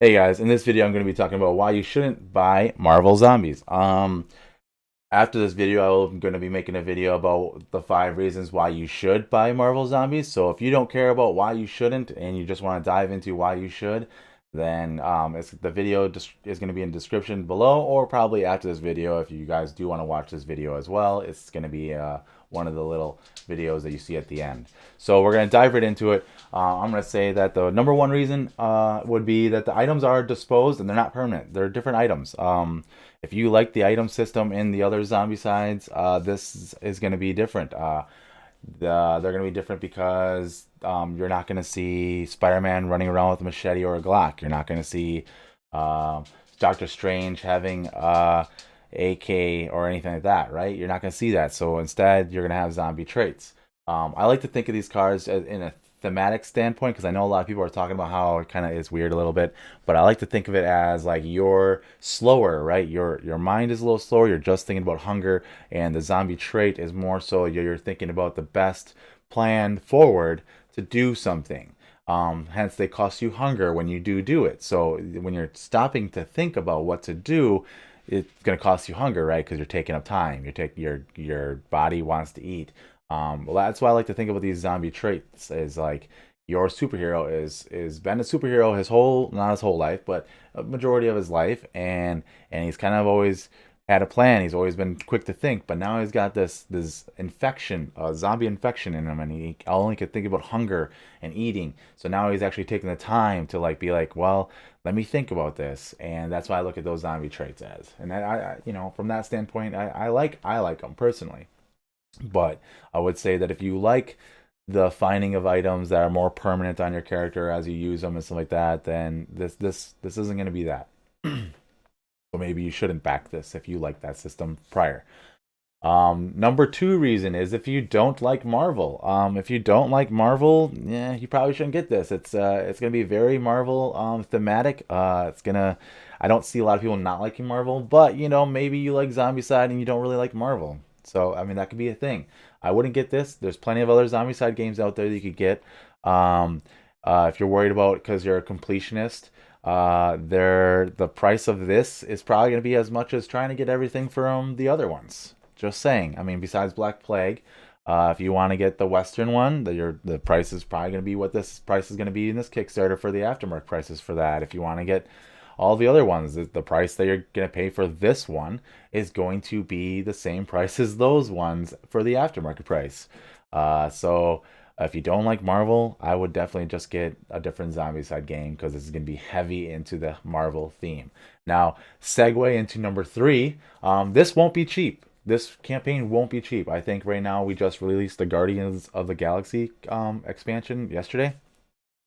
Hey guys, in this video I'm going to be talking about why you shouldn't buy Marvel Zombies. After this video I'm going to be making a video about the 5 reasons why you should buy Marvel Zombies. So if you don't care about why you shouldn't and you just want to dive into why you should, then the video is going to be in the description below, or probably after this video if you guys do want to watch this video as well. It's going to be one of the little videos that you see at the end. So we're going to dive right into it. I'm going to say that the number one reason would be that the items are disposed and they're not permanent. They're different items. If you like the item system in the other Zombicides, this is going to be different. They're going to be different because you're not going to see Spider-Man running around with a machete or a Glock. You're not going to see uh, Doctor Strange having AK or anything like that, right? You're not going to see that. So instead, you're going to have zombie traits. I like to think of these cards in a thematic standpoint because I know a lot of people are talking about how it kind of is weird a little bit, but I like to think of it as like you're slower, right? Your mind is a little slower. You're just thinking about hunger, and the zombie trait is more so you're thinking about the best plan forward to do something. Hence, they cost you hunger when you do it. So when you're stopping to think about what to do, it's going to cost you hunger, right? Because you're taking up time. Your body wants to eat. Well, that's why I like to think about these zombie traits. Is like your superhero is been a superhero his whole, not his whole life, but a majority of his life, and he's kind of always had a plan. He's always been quick to think, but now he's got this infection, a zombie infection in him, and he only could think about hunger and eating. So now he's actually taking the time to like be like, well, let me think about this, and that's why I look at those zombie traits as. And that from that standpoint, I like them personally. But I would say that if you like the finding of items that are more permanent on your character as you use them and stuff like that, then this isn't going to be that. So maybe you shouldn't back this if you like that system prior. Number two reason is if you don't like Marvel. If you don't like Marvel, yeah, you probably shouldn't get this. It's gonna be very Marvel thematic. I don't see a lot of people not liking Marvel, but maybe you like Zombicide and you don't really like Marvel. So I mean that could be a thing. I wouldn't get this. There's plenty of other Zombicide games out there that you could get. Um, if you're worried about because you're a completionist, the price of this is probably going to be as much as trying to get everything from the other ones. Just saying. I mean, besides Black Plague, if you want to get the Western one, the price is probably going to be what this price is going to be in this Kickstarter for the aftermarket prices for that. If you want to get all the other ones, the price that you're going to pay for this one is going to be the same price as those ones for the aftermarket price. So if you don't like Marvel, I would definitely just get a different Zombicide game because this is going to be heavy into the Marvel theme. Now, segue into number three. This won't be cheap. This campaign won't be cheap. I think right now we just released the Guardians of the Galaxy expansion yesterday.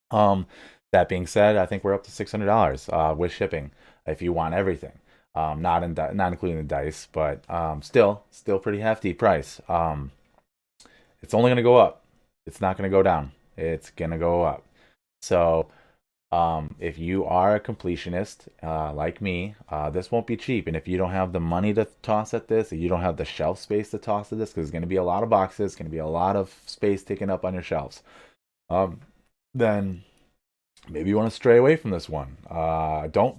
Um, that being said, I think we're up to $600 with shipping if you want everything. Not including the dice, but still pretty hefty price. It's only gonna go up. It's not gonna go down. It's gonna go up. So if you are a completionist like me, this won't be cheap. And if you don't have the money to toss at this, if you don't have the shelf space to toss at this, because it's going to be a lot of boxes, it's going to be a lot of space taken up on your shelves, um, then maybe you want to stray away from this one. Don't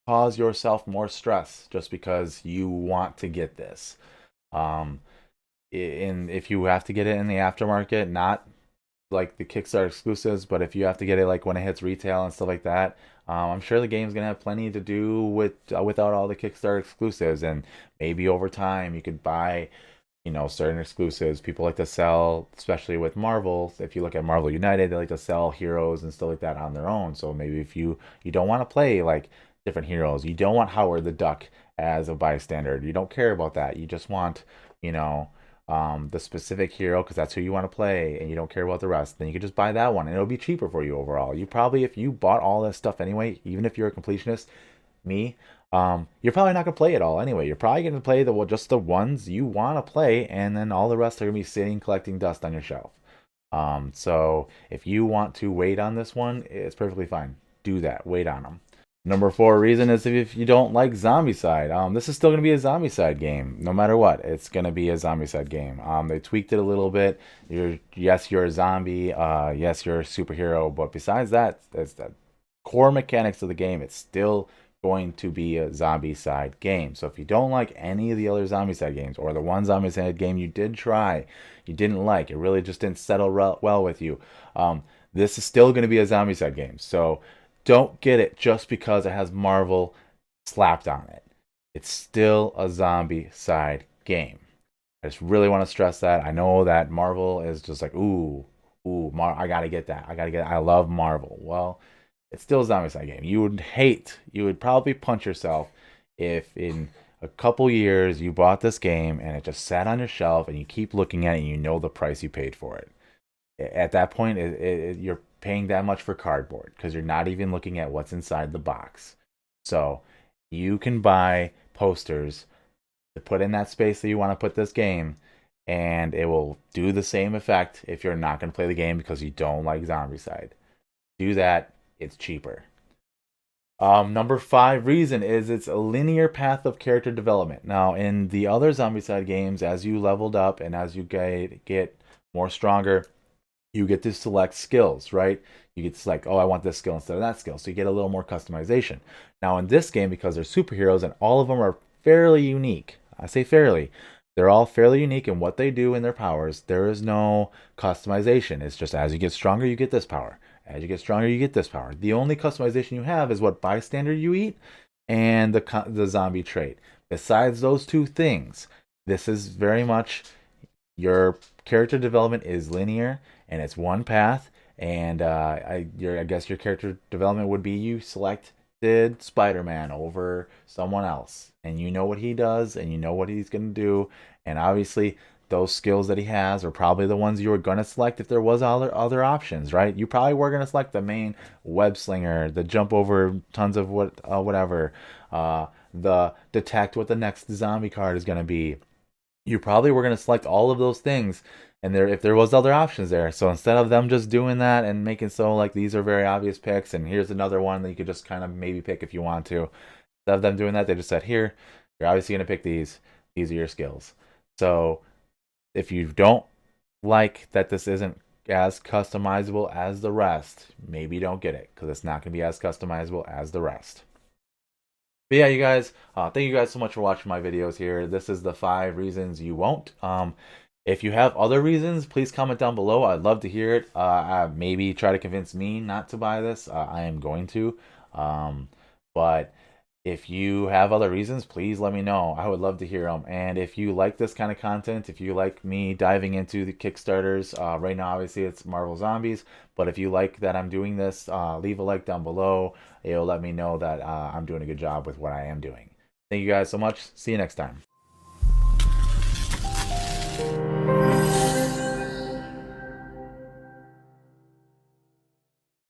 cause yourself more stress just because you want to get this. Um, if you have to get it in the aftermarket, not like the Kickstarter exclusives, but if you have to get it like when it hits retail and stuff like that, I'm sure the game's gonna have plenty to do without all the Kickstarter exclusives, and maybe over time you could buy, certain exclusives. People like to sell, especially with Marvel. If you look at Marvel United, they like to sell heroes and stuff like that on their own. So maybe if you don't want to play like different heroes, you don't want Howard the Duck as a bystander. You don't care about that. You just want, you know the specific hero because that's who you want to play and you don't care about the rest, then you can just buy that one and it'll be cheaper for you overall. You probably, if you bought all this stuff anyway, even if you're a completionist, me, you're probably not gonna play it all anyway. You're probably gonna play just the ones you want to play, and then all the rest are gonna be sitting collecting dust on your shelf. So if you want to wait on this one, it's perfectly fine. Do that. Wait on them. Number four reason is if you don't like Zombicide. This is still going to be a Zombicide game, no matter what. It's going to be a Zombicide game. They tweaked it a little bit. Yes, you're a zombie. Yes, you're a superhero. But besides that, that's the core mechanics of the game, it's still going to be a Zombicide game. So if you don't like any of the other Zombicide games, or the one Zombicide game you did try, you didn't like, it really just didn't settle well with you, this is still going to be a Zombicide game. So don't get it just because it has Marvel slapped on it. It's still a Zombicide game. I just really want to stress that. I know that Marvel is just like, I gotta get that. I love Marvel. Well, it's still a Zombicide game. You would probably punch yourself if in a couple years you bought this game and it just sat on your shelf and you keep looking at it and you know the price you paid for it. At that point, you're paying that much for cardboard because you're not even looking at what's inside the box. So you can buy posters to put in that space that you want to put this game, and it will do the same effect if you're not going to play the game because you don't like Zombicide. Do that, it's cheaper. Number 5 reason is it's a linear path of character development. Now, in the other Zombicide games, as you leveled up and as you get more stronger, you get to select skills, right? You get to select, oh, I want this skill instead of that skill. So you get a little more customization. Now, in this game, because they're superheroes and all of them are fairly unique, I say fairly, they're all fairly unique in what they do and their powers. There is no customization. It's just as you get stronger, you get this power. As you get stronger, you get this power. The only customization you have is what bystander you eat and the zombie trait. Besides those two things, this is very much your character development is linear and it's one path. And I guess your character development would be you selected Spider-Man over someone else, and you know what he does, and you know what he's gonna do, and obviously those skills that he has are probably the ones you were gonna select if there was other options, right? You probably were gonna select the main web slinger, the jump over tons of whatever, the detect what the next zombie card is gonna be. You probably were going to select all of those things, and if there was other options there. So instead of them just doing that and making so like these are very obvious picks and here's another one that you could just kind of maybe pick if you want to, instead of them doing that, they just said, here, you're obviously going to pick these are your skills. So if you don't like that this isn't as customizable as the rest, maybe don't get it because it's not going to be as customizable as the rest. But yeah, you guys, thank you guys so much for watching my videos here. This is the 5 reasons you won't. If you have other reasons, please comment down below. I'd love to hear it. Maybe try to convince me not to buy this. I am going to. But if you have other reasons, please let me know. I would love to hear them. And if you like this kind of content, if you like me diving into the Kickstarters, right now obviously it's Marvel Zombies, but if you like that I'm doing this, leave a like down below. It'll let me know that I'm doing a good job with what I am doing. Thank you guys so much. See you next time.